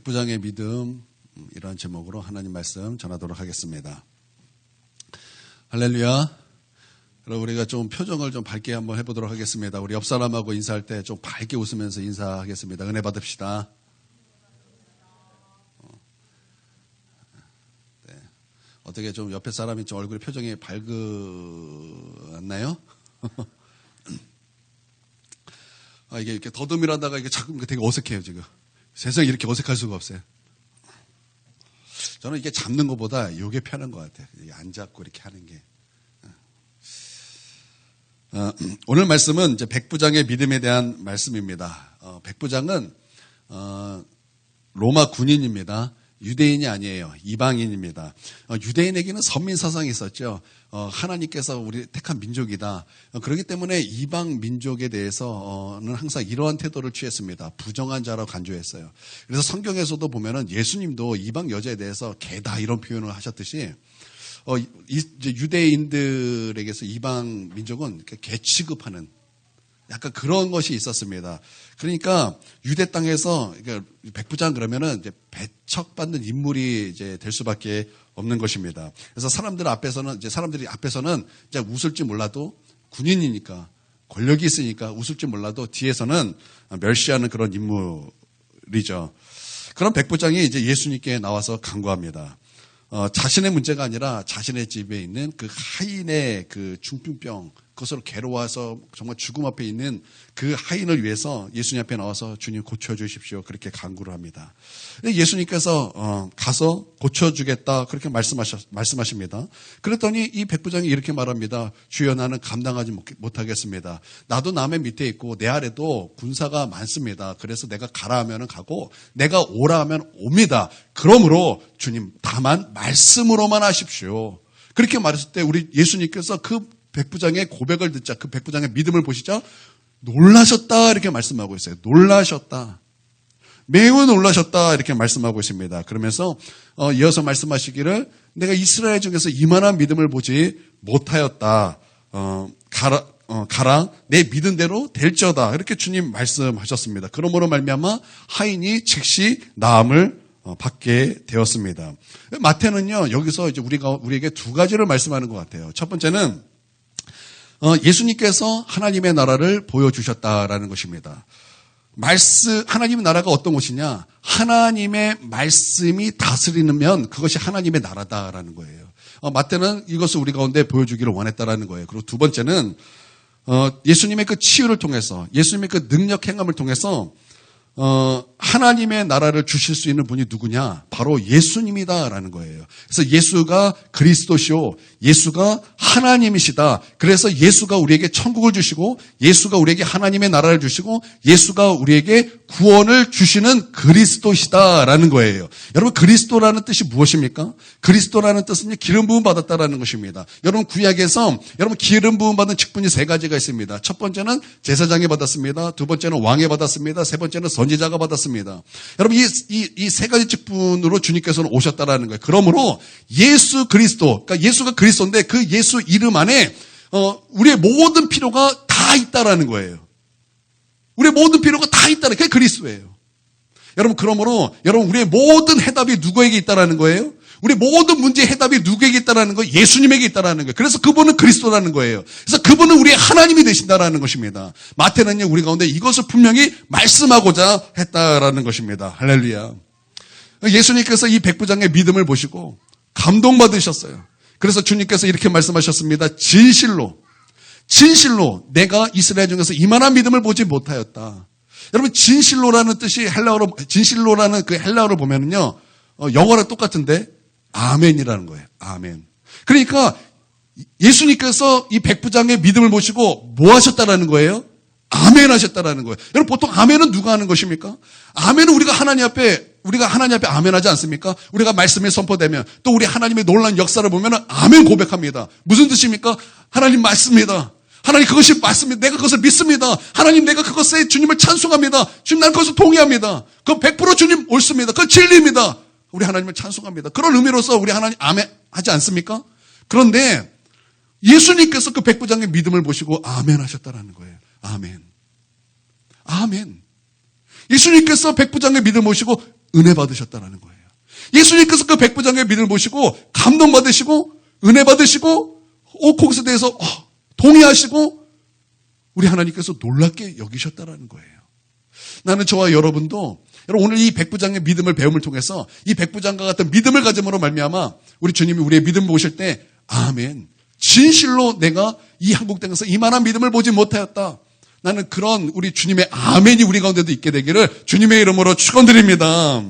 백부장의 믿음, 이런 제목으로 하나님 말씀 전하도록 하겠습니다. 할렐루야. 여러분, 우리가 좀 표정을 좀 밝게 한번 해보도록 하겠습니다. 우리 옆 사람하고 인사할 때 좀 밝게 웃으면서 인사하겠습니다. 은혜 받읍시다. 네. 어떻게 좀 옆에 사람이 좀 얼굴 표정이 밝았나요? 이게 이렇게 더듬이라다가 이게 자꾸 되게 어색해요, 지금. 세상에 이렇게 어색할 수가 없어요. 저는 이게 잡는 것보다 이게 편한 것 같아요. 안 잡고 이렇게 하는 게. 오늘 말씀은 이제 백부장의 믿음에 대한 말씀입니다. 백부장은 로마 군인입니다. 유대인이 아니에요. 이방인입니다. 유대인에게는 선민사상이 있었죠. 하나님께서 우리 택한 민족이다. 그렇기 때문에 이방 민족에 대해서는 항상 이러한 태도를 취했습니다. 부정한 자라고 간주했어요. 그래서 성경에서도 보면은 예수님도 이방 여자에 대해서 개다 이런 표현을 하셨듯이 이제 유대인들에게서 이방 민족은 개 취급하는 약간 그런 것이 있었습니다. 그러니까 유대 땅에서 백부장 그러면은 이제 배척받는 인물이 이제 될 수밖에 없는 것입니다. 그래서 사람들이 앞에서는 이제 웃을지 몰라도 군인이니까 권력이 있으니까 웃을지 몰라도 뒤에서는 멸시하는 그런 인물이죠. 그런 백부장이 이제 예수님께 나와서 간구합니다. 자신의 문제가 아니라 자신의 집에 있는 그 하인의 그 중풍병, 그것으로 괴로워서 정말 죽음 앞에 있는 그 하인을 위해서 예수님 앞에 나와서 주님 고쳐주십시오. 그렇게 간구를 합니다. 예수님께서 가서 고쳐주겠다 그렇게 말씀하십니다. 그랬더니 이 백부장이 이렇게 말합니다. 주여, 나는 감당하지 못하겠습니다. 나도 남의 밑에 있고 내 아래도 군사가 많습니다. 그래서 내가 가라 하면 가고 내가 오라 하면 옵니다. 그러므로 주님 다만 말씀으로만 하십시오. 그렇게 말했을 때 우리 예수님께서 그 백부장의 고백을 듣자, 그 백부장의 믿음을 보시자 놀라셨다 이렇게 말씀하고 있어요. 놀라셨다. 매우 놀라셨다 이렇게 말씀하고 있습니다. 그러면서 이어서 말씀하시기를 내가 이스라엘 중에서 이만한 믿음을 보지 못하였다. 가라 내 믿은 대로 될지어다. 이렇게 주님 말씀하셨습니다. 그러므로 말미암아 하인이 즉시 나음을 받게 되었습니다. 마태는요, 여기서 이제 우리에게 두 가지를 말씀하는 것 같아요. 첫 번째는 예수님께서 하나님의 나라를 보여주셨다라는 것입니다. 하나님의 나라가 어떤 것이냐? 하나님의 말씀이 다스리면 그것이 하나님의 나라다라는 거예요. 마태는 이것을 우리 가운데 보여주기를 원했다라는 거예요. 그리고 두 번째는 예수님의 그 치유를 통해서, 예수님의 그 능력 행함을 통해서 하나님의 나라를 주실 수 있는 분이 누구냐? 바로 예수님이다라는 거예요. 그래서 예수가 그리스도시오, 예수가 하나님이시다. 그래서 예수가 우리에게 천국을 주시고, 예수가 우리에게 하나님의 나라를 주시고, 예수가 우리에게 구원을 주시는 그리스도시다라는 거예요. 여러분, 그리스도라는 뜻이 무엇입니까? 그리스도라는 뜻은 기름 부음 받았다라는 것입니다. 여러분, 구약에서 여러분 기름 부음 받은 직분이 세 가지가 있습니다. 첫 번째는 제사장이 받았습니다. 두 번째는 왕이 받았습니다. 세 번째는 선지자가 받았습니다. 여러분, 이 세 가지 직분으로 주님께서는 오셨다라는 거예요. 그러므로 예수 그리스도, 그러니까 예수가 그리스도인데 그 예수 이름 안에 우리의 모든 필요가 다 있다라는 거예요. 우리의 모든 필요가 다 있다는 게 그리스도예요. 여러분, 그러므로 여러분 우리의 모든 해답이 누구에게 있다라는 거예요? 우리 모든 문제의 해답이 누구에게 있다라는 거예요? 예수님에게 있다라는 거예요. 그래서 그분은 그리스도라는 거예요. 그래서 그분은 우리의 하나님이 되신다라는 것입니다. 마태는요, 우리 가운데 이것을 분명히 말씀하고자 했다라는 것입니다. 할렐루야. 예수님께서 이 백부장의 믿음을 보시고 감동받으셨어요. 그래서 주님께서 이렇게 말씀하셨습니다. 진실로 내가 이스라엘 중에서 이만한 믿음을 보지 못하였다. 여러분, 진실로라는 뜻이 진실로라는 그 헬라어를 보면은요, 영어랑 똑같은데 아멘이라는 거예요. 아멘. 그러니까 예수님께서 이 백부장의 믿음을 보시고 뭐 하셨다라는 거예요? 아멘 하셨다라는 거예요. 여러분, 보통 아멘은 누가 하는 것입니까? 아멘은 우리가 하나님 앞에 아멘 하지 않습니까? 우리가 말씀에 선포되면 또 우리 하나님의 놀라운 역사를 보면 아멘 고백합니다. 무슨 뜻입니까? 하나님 맞습니다. 하나님 그것이 맞습니다. 내가 그것을 믿습니다. 하나님 내가 그것에 주님을 찬송합니다. 주님 난 그것을 동의합니다. 그건 100% 주님 옳습니다. 그건 진리입니다. 우리 하나님을 찬송합니다. 그런 의미로서 우리 하나님 아멘 하지 않습니까? 그런데 예수님께서 그 백부장의 믿음을 보시고 아멘 하셨다라는 거예요. 아멘. 아멘. 예수님께서 백부장의 믿음을 보시고 은혜 받으셨다는 거예요. 예수님께서 그 백부장의 믿음을 보시고 감동 받으시고 은혜 받으시고 거기서 대해서 동의하시고 우리 하나님께서 놀랍게 여기셨다는 거예요. 나는 저와 여러분도 여러분 오늘 이 백부장의 믿음을 배움을 통해서 이 백부장과 같은 믿음을 가짐으로 말미암아 우리 주님이 우리의 믿음을 보실 때 아멘. 진실로 내가 이 한국 땅에서 이만한 믿음을 보지 못하였다. 나는 그런 우리 주님의 아멘이 우리 가운데도 있게 되기를 주님의 이름으로 축원드립니다.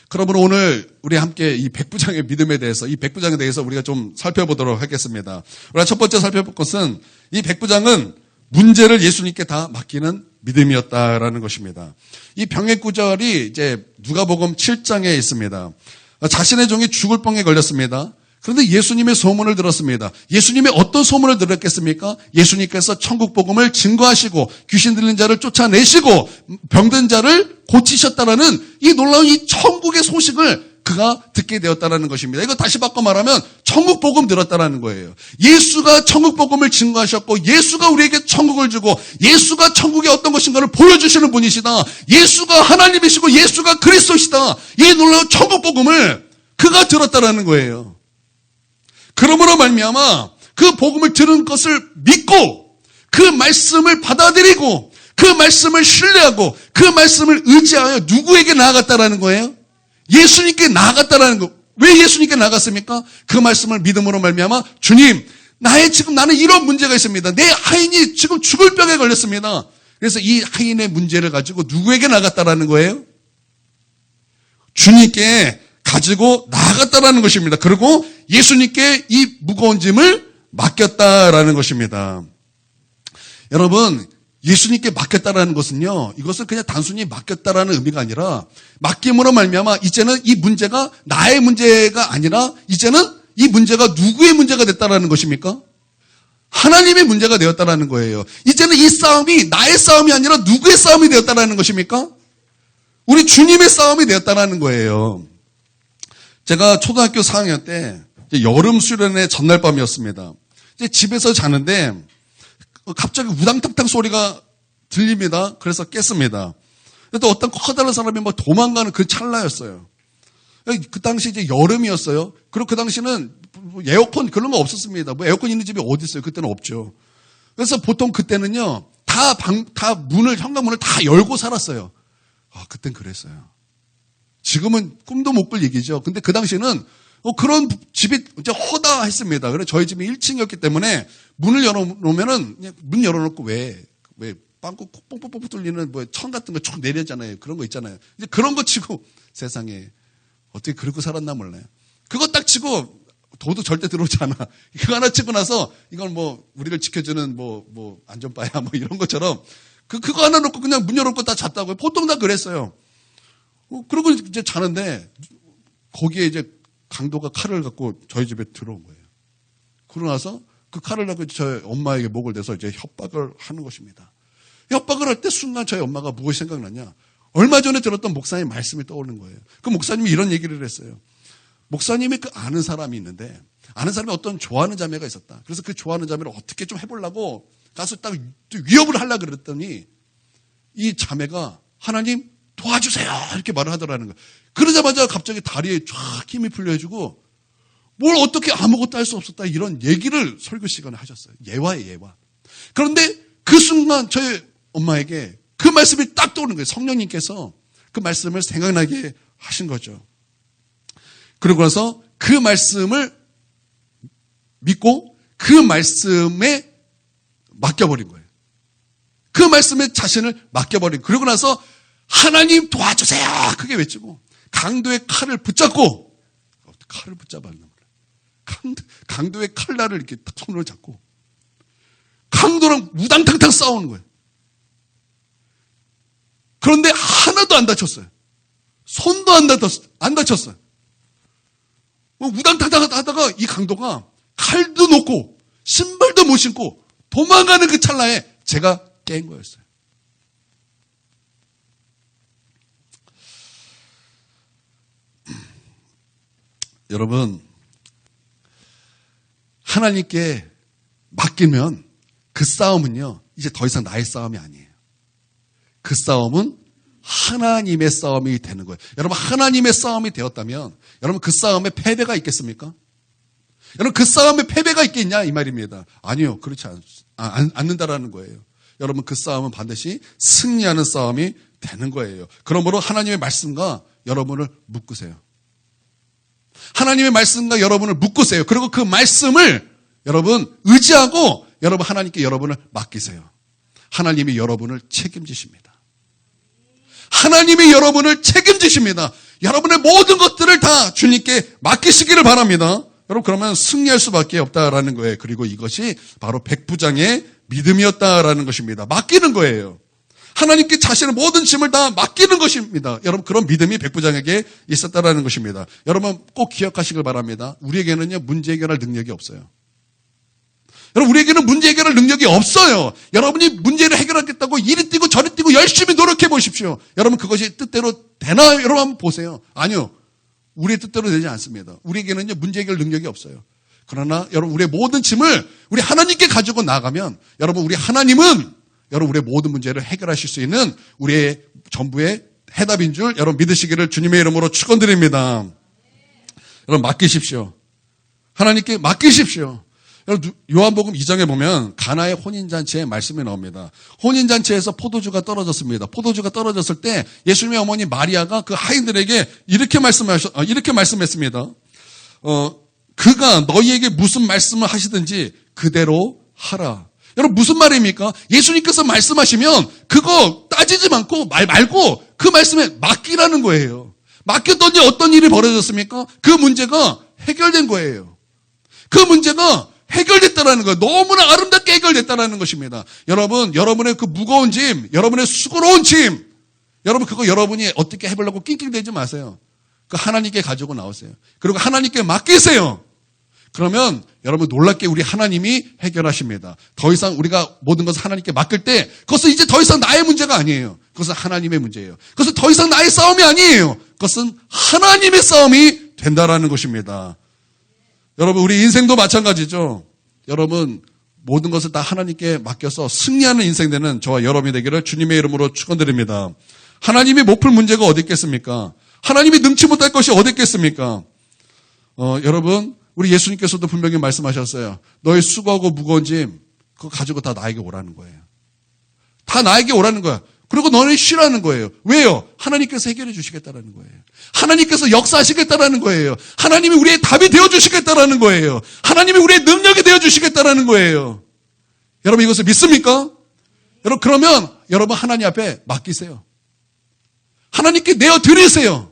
그러므로 오늘 우리 함께 이 백부장의 믿음에 대해서 이 백부장에 대해서 우리가 좀 살펴보도록 하겠습니다. 우리가 첫 번째 살펴볼 것은 이 백부장은 문제를 예수님께 다 맡기는 믿음이었다라는 것입니다. 이 병의 구절이 이제 누가복음 7장에 있습니다. 자신의 종이 죽을 병에 걸렸습니다. 그런데 예수님의 소문을 들었습니다. 예수님의 어떤 소문을 들었겠습니까? 예수님께서 천국 복음을 증거하시고 귀신 들린 자를 쫓아내시고 병든 자를 고치셨다라는 이 놀라운 이 천국의 소식을 그가 듣게 되었다는 것입니다. 이거 다시 바꿔 말하면 천국 복음 들었다라는 거예요. 예수가 천국 복음을 증거하셨고 예수가 우리에게 천국을 주고 예수가 천국이 어떤 것인가를 보여주시는 분이시다. 예수가 하나님이시고 예수가 그리스도시다. 이 놀라운 천국 복음을 그가 들었다라는 거예요. 그러므로 말미암아 그 복음을 들은 것을 믿고 그 말씀을 받아들이고 그 말씀을 신뢰하고 그 말씀을 의지하여 누구에게 나아갔다라는 거예요? 예수님께 나아갔다라는 거. 왜 예수님께 나갔습니까? 그 말씀을 믿음으로 말미암아 주님, 나는 이런 문제가 있습니다. 내 하인이 지금 죽을 병에 걸렸습니다. 그래서 이 하인의 문제를 가지고 누구에게 나갔다라는 거예요? 주님께 가지고 나아갔다라는 것입니다. 그리고 예수님께 이 무거운 짐을 맡겼다라는 것입니다. 여러분, 예수님께 맡겼다라는 것은요, 이것은 그냥 단순히 맡겼다라는 의미가 아니라 맡김으로 말미암아 이제는 이 문제가 나의 문제가 아니라 이제는 이 문제가 누구의 문제가 됐다라는 것입니까? 하나님의 문제가 되었다라는 거예요. 이제는 이 싸움이 나의 싸움이 아니라 누구의 싸움이 되었다라는 것입니까? 우리 주님의 싸움이 되었다라는 거예요. 제가 초등학교 4학년 때 여름 수련회 전날 밤이었습니다. 이제 집에서 자는데 갑자기 우당탕탕 소리가 들립니다. 그래서 깼습니다. 또 어떤 커다란 사람이 막 도망가는 그 찰나였어요. 그 당시 이제 여름이었어요. 그리고 그 당시는 에어컨 그런 거 없었습니다. 뭐 에어컨 있는 집이 어디 있어요? 그때는 없죠. 그래서 보통 그때는요, 다 문을, 현관문을 다 열고 살았어요. 그땐 그랬어요. 지금은 꿈도 못 꿀 얘기죠. 근데 그 당시에는 그런 집이 이제 허다했습니다. 그래서 저희 집이 1층이었기 때문에 문을 열어놓으면은 문 열어놓고 왜 빵꾸 뽕뽕뽕 뚫리는 뭐 천 같은 거 쭉 내렸잖아요. 그런 거 있잖아요. 이제 그런 거 치고 세상에 어떻게 그러고 살았나 몰라요. 그거 딱 치고 도도 절대 들어오지 않아. 그거 하나 치고 나서 이건 뭐 우리를 지켜주는 뭐 안전바야 뭐 이런 것처럼 그거 하나 놓고 그냥 문 열어놓고 다 잤다고요. 보통 다 그랬어요. 그리고 이제 자는데 거기에 이제 강도가 칼을 갖고 저희 집에 들어온 거예요. 그러고 나서 그 칼을 갖고 저희 엄마에게 목을 대서 이제 협박을 하는 것입니다. 협박을 할 때 순간 저희 엄마가 무엇이 생각나냐? 얼마 전에 들었던 목사님 말씀이 떠오르는 거예요. 그 목사님이 이런 얘기를 했어요. 목사님이 그 아는 사람이 있는데 아는 사람이 어떤 좋아하는 자매가 있었다. 그래서 그 좋아하는 자매를 어떻게 좀 해보려고 가서 딱 위협을 하려고 그랬더니 이 자매가 하나님 도와주세요 이렇게 말을 하더라는 거예요. 그러자마자 갑자기 다리에 쫙 힘이 풀려가지고 뭘 어떻게 아무것도 할 수 없었다 이런 얘기를 설교 시간에 하셨어요. 예화예요, 예화. 그런데 그 순간 저희 엄마에게 그 말씀이 딱 떠오르는 거예요. 성령님께서 그 말씀을 생각나게 하신 거죠. 그러고 나서 그 말씀을 믿고 그 말씀에 맡겨버린 거예요. 그 말씀에 자신을 맡겨버린 거예요. 그러고 나서 하나님 도와주세요 크게 외치고 강도의 칼을 붙잡고 칼을 붙잡았나 몰라요. 강도의 칼날을 이렇게 딱 손으로 잡고 강도랑 우당탕탕 싸우는 거예요. 그런데 하나도 안 다쳤어요. 손도 안 다쳤어요. 우당탕탕 하다가 이 강도가 칼도 놓고 신발도 못 신고 도망가는 그 찰나에 제가 깬 거였어요. 여러분, 하나님께 맡기면 그 싸움은요, 이제 더 이상 나의 싸움이 아니에요. 그 싸움은 하나님의 싸움이 되는 거예요. 여러분, 하나님의 싸움이 되었다면 여러분 그 싸움에 패배가 있겠습니까? 여러분 그 싸움에 패배가 있겠냐 이 말입니다. 아니요. 그렇지 않는다라는 거예요. 여러분 그 싸움은 반드시 승리하는 싸움이 되는 거예요. 그러므로 하나님의 말씀과 여러분을 묶으세요. 하나님의 말씀과 여러분을 묶으세요. 그리고 그 말씀을 여러분 의지하고 여러분 하나님께 여러분을 맡기세요. 하나님이 여러분을 책임지십니다. 하나님이 여러분을 책임지십니다. 여러분의 모든 것들을 다 주님께 맡기시기를 바랍니다. 여러분 그러면 승리할 수밖에 없다라는 거예요. 그리고 이것이 바로 백부장의 믿음이었다라는 것입니다. 맡기는 거예요. 하나님께 자신의 모든 짐을 다 맡기는 것입니다. 여러분 그런 믿음이 백부장에게 있었다라는 것입니다. 여러분 꼭 기억하시길 바랍니다. 우리에게는요 문제 해결할 능력이 없어요. 여러분 우리에게는 문제 해결할 능력이 없어요. 여러분이 문제를 해결하겠다고 이리 뛰고 저리 뛰고 열심히 노력해 보십시오. 여러분 그것이 뜻대로 되나요? 여러분 한번 보세요. 아니요. 우리의 뜻대로 되지 않습니다. 우리에게는요 문제 해결 능력이 없어요. 그러나 여러분 우리의 모든 짐을 우리 하나님께 가지고 나가면 여러분 우리 하나님은 여러분 우리의 모든 문제를 해결하실 수 있는 우리의 전부의 해답인 줄 여러분 믿으시기를 주님의 이름으로 축원드립니다. 여러분 맡기십시오. 하나님께 맡기십시오. 여러분 요한복음 2장에 보면 가나의 혼인잔치의 말씀이 나옵니다. 혼인잔치에서 포도주가 떨어졌습니다. 포도주가 떨어졌을 때 예수님의 어머니 마리아가 그 하인들에게 이렇게 말씀했습니다. 그가 너희에게 무슨 말씀을 하시든지 그대로 하라. 여러분 무슨 말입니까? 예수님께서 말씀하시면 그거 따지지 말고 그 말씀에 맡기라는 거예요. 맡겼더니 어떤 일이 벌어졌습니까? 그 문제가 해결된 거예요. 그 문제가 해결됐다라는 거예요. 너무나 아름답게 해결됐다라는 것입니다. 여러분, 여러분의 그 무거운 짐, 여러분의 수고로운 짐, 여러분 그거 여러분이 어떻게 해보려고 낑낑대지 마세요. 그 하나님께 가지고 나오세요. 그리고 하나님께 맡기세요. 그러면 여러분 놀랍게 우리 하나님이 해결하십니다. 더 이상 우리가 모든 것을 하나님께 맡길 때 그것은 이제 더 이상 나의 문제가 아니에요. 그것은 하나님의 문제예요. 그것은 더 이상 나의 싸움이 아니에요. 그것은 하나님의 싸움이 된다라는 것입니다. 여러분 우리 인생도 마찬가지죠. 여러분 모든 것을 다 하나님께 맡겨서 승리하는 인생 되는 저와 여러분이 되기를 주님의 이름으로 축원드립니다. 하나님이 못 풀 문제가 어디 있겠습니까? 하나님이 능치 못할 것이 어디 있겠습니까? 여러분 우리 예수님께서도 분명히 말씀하셨어요. 너의 수고하고 무거운 짐 그거 가지고 다 나에게 오라는 거예요. 다 나에게 오라는 거야. 그리고 너는 쉬라는 거예요. 왜요? 하나님께서 해결해 주시겠다라는 거예요. 하나님께서 역사하시겠다라는 거예요. 하나님이 우리의 답이 되어주시겠다라는 거예요. 하나님이 우리의 능력이 되어주시겠다라는 거예요. 여러분 이것을 믿습니까? 여러분 그러면 여러분 하나님 앞에 맡기세요. 하나님께 내어드리세요.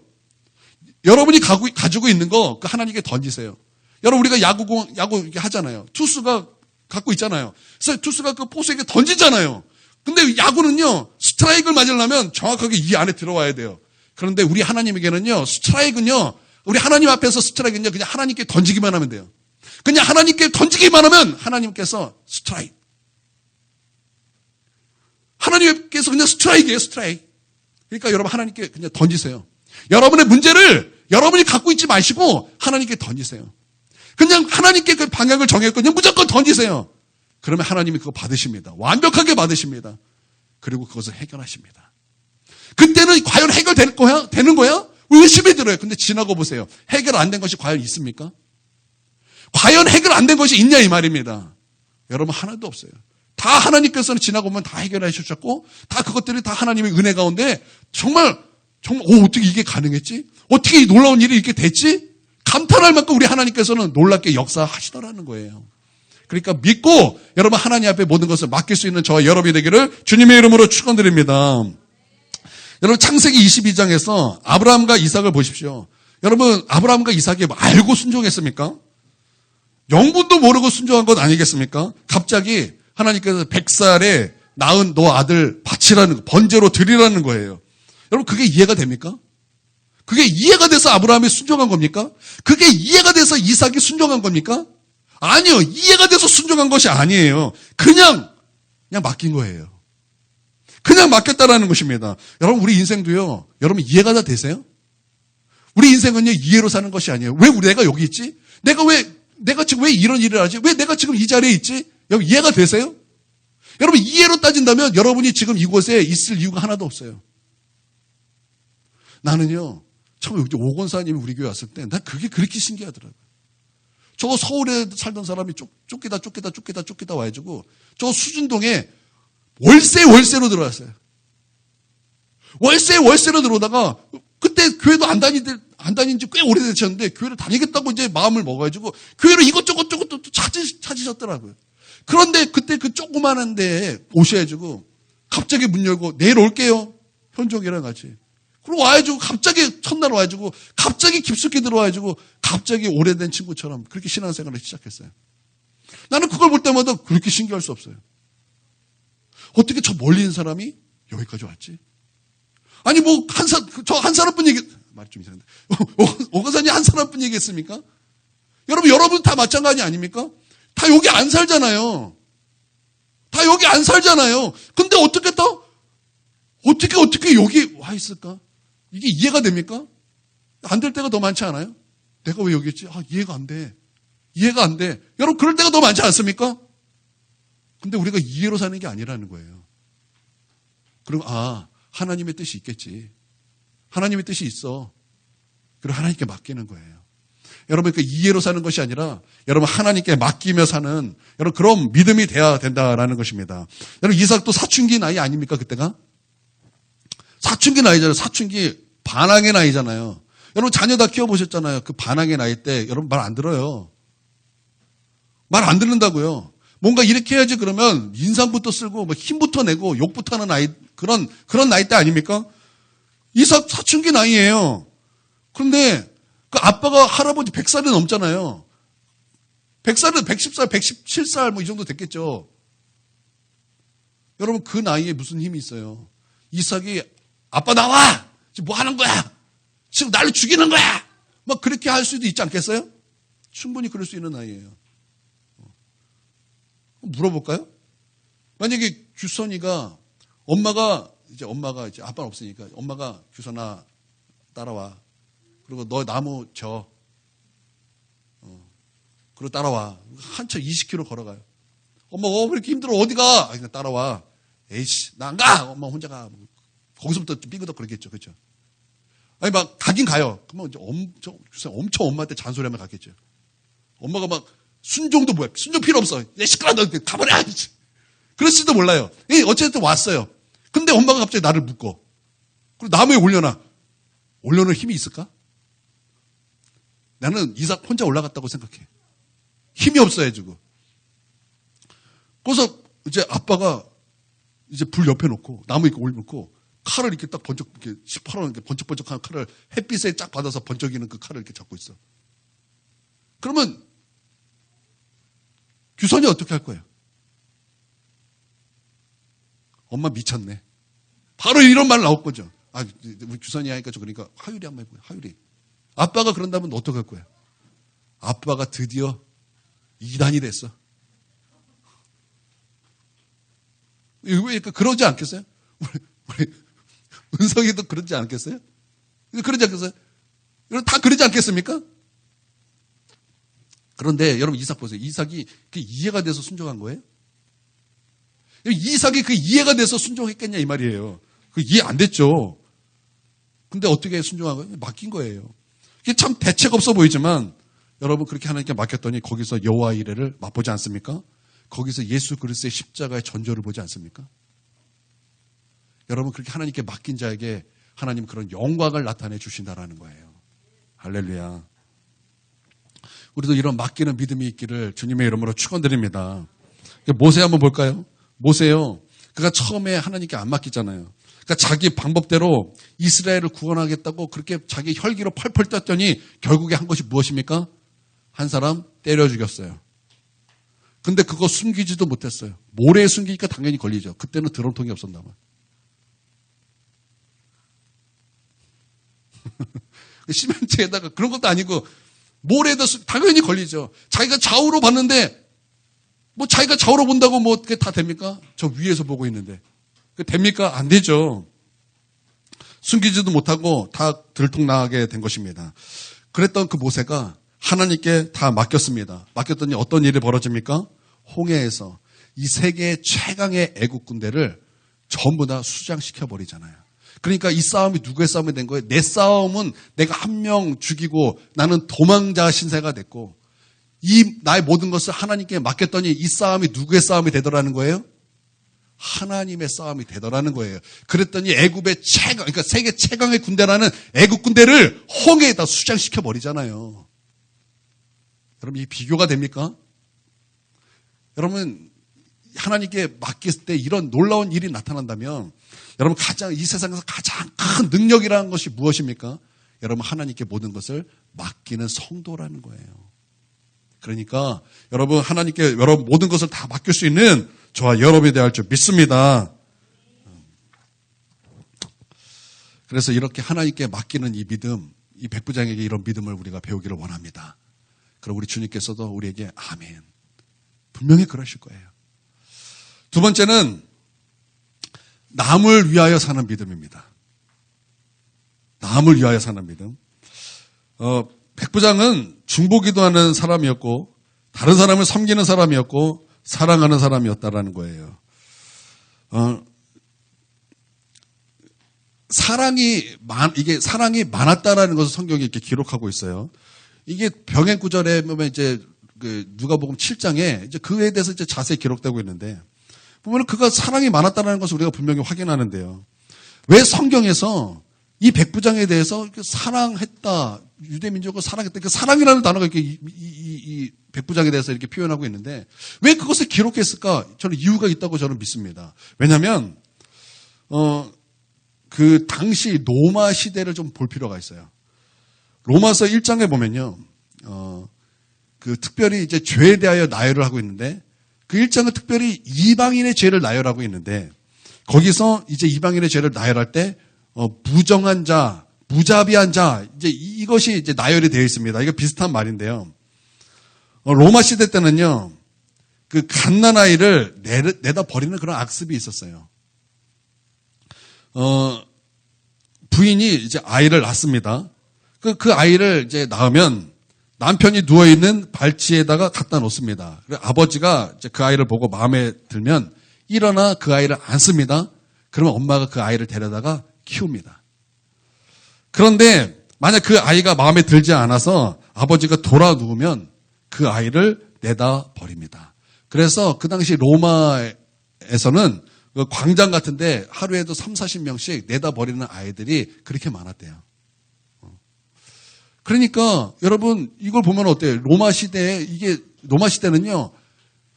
여러분이 가지고 있는 거 그 하나님께 던지세요. 여러분 우리가 야구 이렇게 하잖아요. 투수가 갖고 있잖아요. 그래서 투수가 그 포수에게 던지잖아요. 근데 야구는요 스트라이크를 맞으려면 정확하게 이 안에 들어와야 돼요. 그런데 우리 하나님에게는요 스트라이크는요 우리 하나님 앞에서 스트라이크는요 그냥 하나님께 던지기만 하면 돼요. 그냥 하나님께 던지기만 하면 하나님께서 스트라이크. 하나님께서 그냥 스트라이크예요. 스트라이크. 그러니까 여러분 하나님께 그냥 던지세요. 여러분의 문제를 여러분이 갖고 있지 마시고 하나님께 던지세요. 그냥 하나님께 그 방향을 정했고 그냥 무조건 던지세요. 그러면 하나님이 그거 받으십니다. 완벽하게 받으십니다. 그리고 그것을 해결하십니다. 그때는 과연 해결될 거야? 되는 거야? 의심이 들어요. 근데 지나고 보세요. 해결 안 된 것이 과연 있습니까? 과연 해결 안 된 것이 있냐 이 말입니다. 여러분 하나도 없어요. 다 하나님께서는 지나고 보면 다 해결해 주셨고 다 그것들이 다 하나님의 은혜 가운데 정말 어떻게 이게 가능했지? 어떻게 이 놀라운 일이 이렇게 됐지? 감탄할 만큼 우리 하나님께서는 놀랍게 역사하시더라는 거예요. 그러니까 믿고 여러분 하나님 앞에 모든 것을 맡길 수 있는 저와 여러분이 되기를 주님의 이름으로 축원드립니다. 여러분 창세기 22장에서 아브라함과 이삭을 보십시오. 여러분 아브라함과 이삭이 알고 순종했습니까? 영분도 모르고 순종한 것 아니겠습니까? 갑자기 하나님께서 100살에 낳은 너 아들 바치라는 거, 번제로 드리라는 거예요. 여러분 그게 이해가 됩니까? 그게 이해가 돼서 아브라함이 순종한 겁니까? 그게 이해가 돼서 이삭이 순종한 겁니까? 아니요. 이해가 돼서 순종한 것이 아니에요. 그냥 맡긴 거예요. 그냥 맡겼다라는 것입니다. 여러분 우리 인생도요. 여러분 이해가 다 되세요? 우리 인생은요. 이해로 사는 것이 아니에요. 왜 내가 여기 있지? 내가 지금 왜 이런 일을 하지? 왜 내가 지금 이 자리에 있지? 여러분 이해가 되세요? 여러분 이해로 따진다면 여러분이 지금 이곳에 있을 이유가 하나도 없어요. 나는요. 처음에 오건사님이 우리 교회 왔을 때 난 그게 그렇게 신기하더라고요. 저 서울에 살던 사람이 쫓기다 와가지고 저 수준동에 월세로 들어왔어요. 월세로 들어오다가 그때 교회도 안 다닌 지 꽤 오래되셨는데 교회를 다니겠다고 이제 마음을 먹어가지고 교회를 이것저것 또 찾으셨더라고요. 그런데 그때 그 조그마한 데에 오셔가지고 갑자기 문 열고 내일 올게요. 현종이랑 같이. 그리고 와가지고 갑자기 첫날 와가지고 갑자기 깊숙이 들어와가지고 갑자기 오래된 친구처럼 그렇게 신앙생활을 시작했어요. 나는 그걸 볼 때마다 그렇게 신기할 수 없어요. 어떻게 저 멀리 있는 사람이 여기까지 왔지? 아니 뭐 저 한 사람뿐 말이 좀 이상한데 오건사님 한 사람뿐 얘기했습니까? 여러분 다 마찬가지 아닙니까? 다 여기 안 살잖아요. 다 여기 안 살잖아요. 근데 어떻게 여기 와 있을까? 이게 이해가 됩니까? 안 될 때가 더 많지 않아요? 내가 왜 여기 있지? 이해가 안 돼. 여러분 그럴 때가 더 많지 않습니까? 근데 우리가 이해로 사는 게 아니라는 거예요. 그럼 하나님의 뜻이 있겠지. 하나님의 뜻이 있어. 그리고 하나님께 맡기는 거예요. 여러분 그 이해로 사는 것이 아니라 여러분 하나님께 맡기며 사는 여러분 그런 믿음이 돼야 된다라는 것입니다. 여러분 이삭도 사춘기 나이 아닙니까 그때가? 사춘기 나이잖아요. 사춘기 반항의 나이잖아요. 여러분 자녀 다 키워보셨잖아요. 그 반항의 나이 때 여러분 말 안 들어요. 말 안 듣는다고요. 뭔가 이렇게 해야지 그러면 인상부터 쓰고 뭐 힘부터 내고 욕부터 하는 나이 그런 나이 때 아닙니까? 이삭 사춘기 나이예요. 그런데 그 아빠가 할아버지 100살이 넘잖아요. 100살은 110살, 117살 뭐 이 정도 됐겠죠. 여러분 그 나이에 무슨 힘이 있어요? 이삭이 아빠 나와! 지금 뭐 하는 거야? 지금 나를 죽이는 거야! 막 그렇게 할 수도 있지 않겠어요? 충분히 그럴 수 있는 나이예요. 물어볼까요? 만약에 규선이가 엄마가 이제 아빠는 없으니까 엄마가 규선아 따라와. 그리고 너 나무 져. 그리고 따라와. 한참 20km 걸어가요. 엄마 왜 이렇게 힘들어? 어디 가? 그냥 따라와. 에이씨 나 안 가. 엄마 혼자 가. 거기서부터 좀 삐그덕 그러겠죠. 그렇죠? 아니 막 가긴 가요. 그러면 이제 엄청 엄마한테 잔소리하면 가겠죠. 엄마가 막 순종도 뭐야. 순종 필요 없어. 내 시끄러워. 너 가버려. 그럴지도 몰라요. 어쨌든 왔어요. 근데 엄마가 갑자기 나를 묶어. 그리고 나무에 올려놔. 올려놓을 힘이 있을까? 나는 이삭 혼자 올라갔다고 생각해. 힘이 없어야지고. 그래서 이제 아빠가 이제 불 옆에 놓고 나무 이렇게 올려놓고 칼을 이렇게 딱 이렇게 시퍼런 번쩍번쩍한 칼을 햇빛에 쫙 받아서 번쩍이는 그 칼을 이렇게 잡고 있어. 그러면 규선이 어떻게 할 거예요? 엄마 미쳤네. 바로 이런 말 나올 거죠. 우리 규선이 하니까 그러니까 하율이 한번 해보요. 하율이. 아빠가 그런다면 너 어떻게 할 거야? 아빠가 드디어 이단이 됐어. 왜 그러지 않겠어요? 우리 은성이도 그러지 않겠어요? 그러지 않겠어요? 여러분 다 그러지 않겠습니까? 그런데 여러분 이삭 보세요. 이삭이 그 이해가 돼서 순종한 거예요? 이삭이 그 이해가 돼서 순종했겠냐 이 말이에요. 그 이해 안 됐죠. 근데 어떻게 순종한 거예요? 맡긴 거예요. 이게 참 대책 없어 보이지만 여러분 그렇게 하나님께 맡겼더니 거기서 여호와 이레를 맛보지 않습니까? 거기서 예수 그리스도의 십자가의 전조를 보지 않습니까? 여러분 그렇게 하나님께 맡긴 자에게 하나님 그런 영광을 나타내 주신다라는 거예요. 할렐루야. 우리도 이런 맡기는 믿음이 있기를 주님의 이름으로 축원드립니다. 모세 한번 볼까요? 모세요. 그가 처음에 하나님께 안 맡기잖아요. 그러니까 자기 방법대로 이스라엘을 구원하겠다고 그렇게 자기 혈기로 펄펄 뛰었더니 결국에 한 것이 무엇입니까? 한 사람 때려 죽였어요. 근데 그거 숨기지도 못했어요. 모래에 숨기니까 당연히 걸리죠. 그때는 드럼통이 없었나 봐요. 시멘트에다가 그런 것도 아니고 모래에다 당연히 걸리죠. 자기가 좌우로 봤는데 뭐 자기가 좌우로 본다고 뭐 그게 다 됩니까? 저 위에서 보고 있는데. 그 됩니까? 안 되죠. 숨기지도 못하고 다 들통나게 된 것입니다. 그랬던 그 모세가 하나님께 다 맡겼습니다. 맡겼더니 어떤 일이 벌어집니까? 홍해에서 이 세계 최강의 애국 군대를 전부 다 수장시켜 버리잖아요. 그러니까 이 싸움이 누구의 싸움이 된 거예요? 내 싸움은 내가 한 명 죽이고 나는 도망자 신세가 됐고 이 나의 모든 것을 하나님께 맡겼더니 이 싸움이 누구의 싸움이 되더라는 거예요? 하나님의 싸움이 되더라는 거예요. 그랬더니 애굽의 최강, 그러니까 세계 최강의 군대라는 애굽 군대를 홍해에다 수장시켜 버리잖아요. 여러분 이 비교가 됩니까? 여러분 하나님께 맡겼을 때 이런 놀라운 일이 나타난다면 여러분 이 세상에서 가장 큰 능력이라는 것이 무엇입니까? 여러분 하나님께 모든 것을 맡기는 성도라는 거예요. 그러니까 여러분 하나님께 여러분 모든 것을 다 맡길 수 있는 저와 여러분이 되어야 할 줄 믿습니다. 그래서 이렇게 하나님께 맡기는 이 믿음, 이 백부장에게 이런 믿음을 우리가 배우기를 원합니다. 그럼 우리 주님께서도 우리에게 아멘. 분명히 그러실 거예요. 두 번째는 남을 위하여 사는 믿음입니다. 남을 위하여 사는 믿음. 백부장은 중보기도하는 사람이었고 다른 사람을 섬기는 사람이었고 사랑하는 사람이었다라는 거예요. 이게 사랑이 많았다라는 것을 성경이 이렇게 기록하고 있어요. 이게 병행 구절에 보면 이제 누가복음 7장에 이제 그에 대해서 이제 자세히 기록되고 있는데 보면 그가 사랑이 많았다라는 것을 우리가 분명히 확인하는데요. 왜 성경에서 이 백부장에 대해서 사랑했다, 유대민족을 사랑했다, 그 사랑이라는 단어가 이렇게 이 백부장에 대해서 이렇게 표현하고 있는데 왜 그것을 기록했을까? 저는 이유가 있다고 저는 믿습니다. 왜냐하면 그 당시 로마 시대를 좀 볼 필요가 있어요. 로마서 1장에 보면요, 그 특별히 이제 죄에 대하여 나열을 하고 있는데 그 1장은 특별히 이방인의 죄를 나열하고 있는데 거기서 이제 이방인의 죄를 나열할 때 무정한 자, 무자비한 자, 이제 이것이 이제 나열이 되어 있습니다. 이거 비슷한 말인데요. 로마 시대 때는요, 그 갓난아이를 내다 버리는 그런 악습이 있었어요. 부인이 이제 아이를 낳습니다. 그 아이를 이제 낳으면 남편이 누워있는 발치에다가 갖다 놓습니다. 그래서 아버지가 이제 그 아이를 보고 마음에 들면 일어나 그 아이를 안습니다. 그러면 엄마가 그 아이를 데려다가 키웁니다. 그런데 만약 그 아이가 마음에 들지 않아서 아버지가 돌아 누우면 그 아이를 내다 버립니다. 그래서 그 당시 로마에서는 그 광장 같은데 하루에도 30-40명씩 내다 버리는 아이들이 그렇게 많았대요. 그러니까 여러분 이걸 보면 어때요? 로마 시대는요,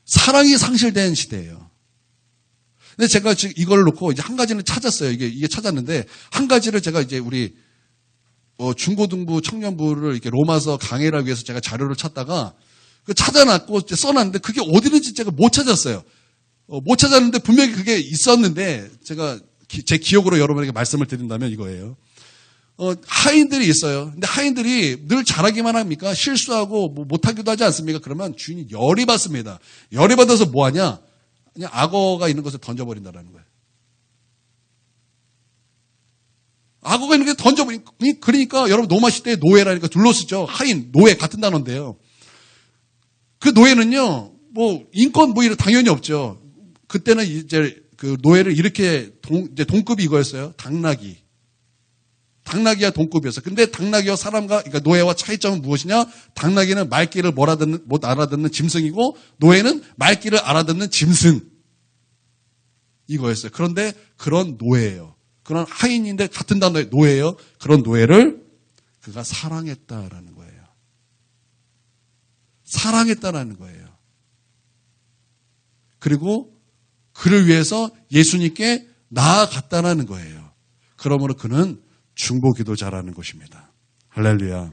사랑이 상실된 시대예요. 근데 제가 지금 이걸 놓고 이제 한 가지는 찾았어요. 이게 찾았는데 한 가지를 제가 이제 우리 중고등부 청년부를 이렇게 로마서 강해를 하기 위해서 제가 자료를 찾다가 찾아놨고 써놨는데 그게 어디는지 제가 못 찾았어요. 못 찾았는데 분명히 그게 있었는데 제가 제 기억으로 여러분에게 말씀을 드린다면 이거예요. 하인들이 있어요. 근데 하인들이 늘 잘하기만 합니까? 실수하고 못하기도 하지 않습니까? 그러면 주인이 열이 받습니다. 열이 받아서 뭐 하냐? 그냥 악어가 있는 것을 던져버린다라는 거예요. 악어가 있는 게 던져버리니까, 그러니까 여러분 로마 시대의 노예라니까 둘러쓰죠. 하인, 노예 같은 단어인데요. 그 노예는요, 인권 이런 당연히 없죠. 그때는 이제 그 노예를 이렇게 이제 동급이 이거였어요. 당나귀와 동급이었어요. 근데 당나귀와 그러니까 노예와 차이점은 무엇이냐? 당나귀는 말귀를 못 알아듣는 짐승이고, 노예는 말귀를 알아듣는 짐승. 이거였어요. 그런데 그런 노예예요. 그런 하인인데 같은 단어의 노예예요. 그런 노예를 그가 사랑했다라는 거예요. 사랑했다라는 거예요. 그리고 그를 위해서 예수님께 나아갔다라는 거예요. 그러므로 그는 중보기도자라는 것입니다. 할렐루야.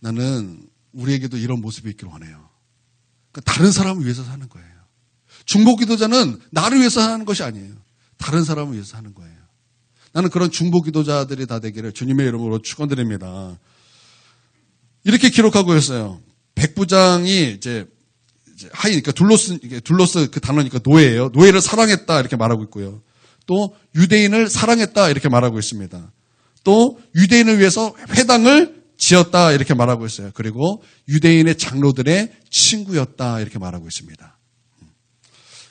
나는 우리에게도 이런 모습이 있길 원해요. 그러니까 다른 사람을 위해서 사는 거예요. 중보기도자는 나를 위해서 하는 것이 아니에요. 다른 사람을 위해서 하는 거예요. 나는 그런 중보기도자들이 다 되기를 주님의 이름으로 축원드립니다. 이렇게 기록하고 있어요. 백부장이 이제 하인, 그러니까 둘로스 그 단어니까 노예예요. 노예를 사랑했다 이렇게 말하고 있고요. 또 유대인을 사랑했다 이렇게 말하고 있습니다. 또 유대인을 위해서 회당을 지었다 이렇게 말하고 있어요. 그리고 유대인의 장로들의 친구였다 이렇게 말하고 있습니다.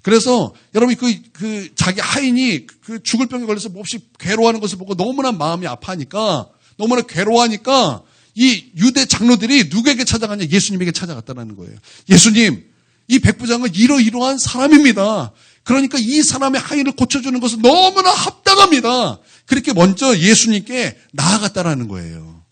그래서 여러분이 자기 하인이 죽을 병에 걸려서 몹시 괴로워하는 것을 보고 너무나 마음이 아파하니까, 너무나 괴로워하니까 이 유대 장로들이 누구에게 찾아가냐? 예수님에게 찾아갔다는 거예요. 예수님, 이 백부장은 이러이러한 사람입니다. 그러니까 이 사람의 하인을 고쳐주는 것은 너무나 합당합니다. 그렇게 먼저 예수님께 나아갔다라는 거예요.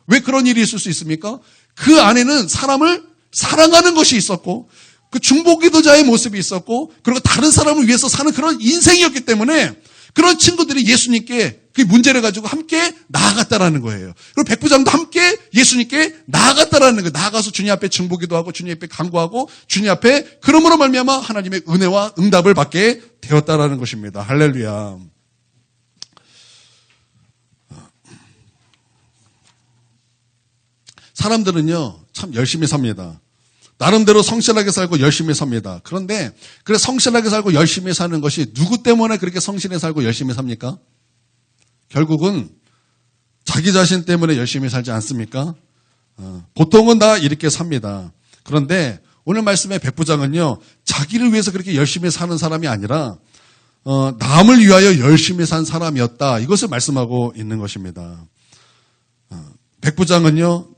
왜 그런 일이 있을 수 있습니까? 그 안에는 사람을 사랑하는 것이 있었고, 그 중보기도자의 모습이 있었고, 그리고 다른 사람을 위해서 사는 그런 인생이었기 때문에 그런 친구들이 예수님께 그 문제를 가지고 함께 나아갔다라는 거예요. 그리고 백부장도 함께 예수님께 나아갔다라는 거예요. 나아가서 주님 앞에 중보기도하고 주님 앞에 간구하고 주님 앞에 그러므로 말미암아 하나님의 은혜와 응답을 받게 되었다라는 것입니다. 할렐루야. 사람들은요, 참 열심히 삽니다. 나름대로 성실하게 살고 열심히 삽니다. 그런데 그래 성실하게 살고 열심히 사는 것이 누구 때문에 그렇게 성실히 살고 열심히 삽니까? 결국은 자기 자신 때문에 열심히 살지 않습니까? 보통은 다 이렇게 삽니다. 그런데 오늘 말씀의 백부장은요, 자기를 위해서 그렇게 열심히 사는 사람이 아니라 남을 위하여 열심히 산 사람이었다. 이것을 말씀하고 있는 것입니다. 백부장은요,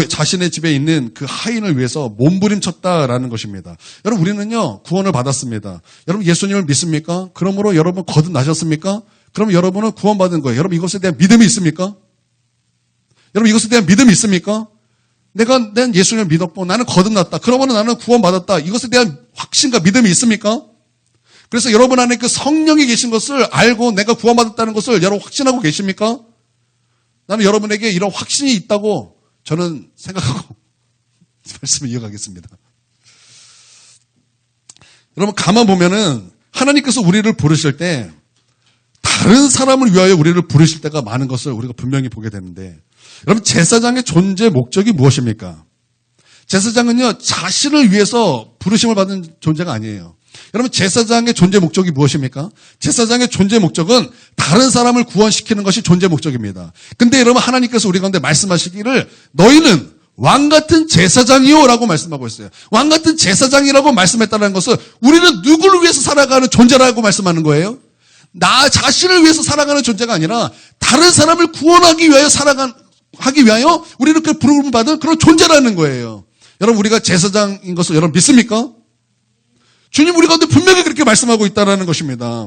자신의 집에 있는 그 하인을 위해서 몸부림쳤다라는 것입니다. 여러분, 우리는요, 구원을 받았습니다. 여러분, 예수님을 믿습니까? 그러므로 여러분 거듭나셨습니까? 그럼 여러분은 구원받은 거예요. 여러분, 이것에 대한 믿음이 있습니까? 여러분, 이것에 대한 믿음이 있습니까? 난 예수님을 믿었고, 나는 거듭났다. 그러므로 나는 구원받았다. 이것에 대한 확신과 믿음이 있습니까? 그래서 여러분 안에 그 성령이 계신 것을 알고 내가 구원받았다는 것을 여러분 확신하고 계십니까? 나는 여러분에게 이런 확신이 있다고 저는 생각하고 말씀을 이어가겠습니다. 여러분, 가만 보면은 하나님께서 우리를 부르실 때 다른 사람을 위하여 우리를 부르실 때가 많은 것을 우리가 분명히 보게 되는데, 여러분, 제사장의 존재 목적이 무엇입니까? 제사장은요, 자신을 위해서 부르심을 받은 존재가 아니에요. 여러분, 제사장의 존재 목적이 무엇입니까? 제사장의 존재 목적은 다른 사람을 구원시키는 것이 존재 목적입니다. 근데 여러분, 하나님께서 우리 가운데 말씀하시기를 너희는 왕같은 제사장이요 라고 말씀하고 있어요. 왕같은 제사장이라고 말씀했다는 것은 우리는 누구를 위해서 살아가는 존재라고 말씀하는 거예요? 나 자신을 위해서 살아가는 존재가 아니라 다른 사람을 구원하기 위하여 하기 위하여 우리는 그 부름을 받은 그런 존재라는 거예요. 여러분, 우리가 제사장인 것을 여러분 믿습니까? 주님 우리 가운데 분명히 그렇게 말씀하고 있다는 것입니다.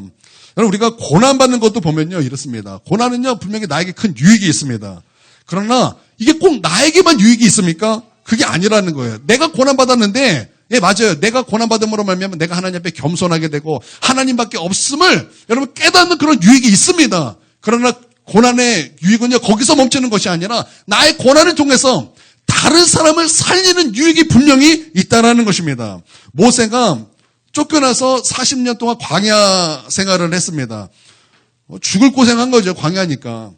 여러분, 우리가 고난받는 것도 보면요, 이렇습니다. 고난은요, 분명히 나에게 큰 유익이 있습니다. 그러나 이게 꼭 나에게만 유익이 있습니까? 그게 아니라는 거예요. 내가 고난받았는데, 예, 맞아요. 내가 고난받음으로 말미암아 내가 하나님 앞에 겸손하게 되고 하나님밖에 없음을 여러분 깨닫는 그런 유익이 있습니다. 그러나 고난의 유익은요, 거기서 멈추는 것이 아니라 나의 고난을 통해서 다른 사람을 살리는 유익이 분명히 있다는 것입니다. 모세가 쫓겨나서 40년 동안 광야 생활을 했습니다. 죽을 고생한 거죠, 광야니까.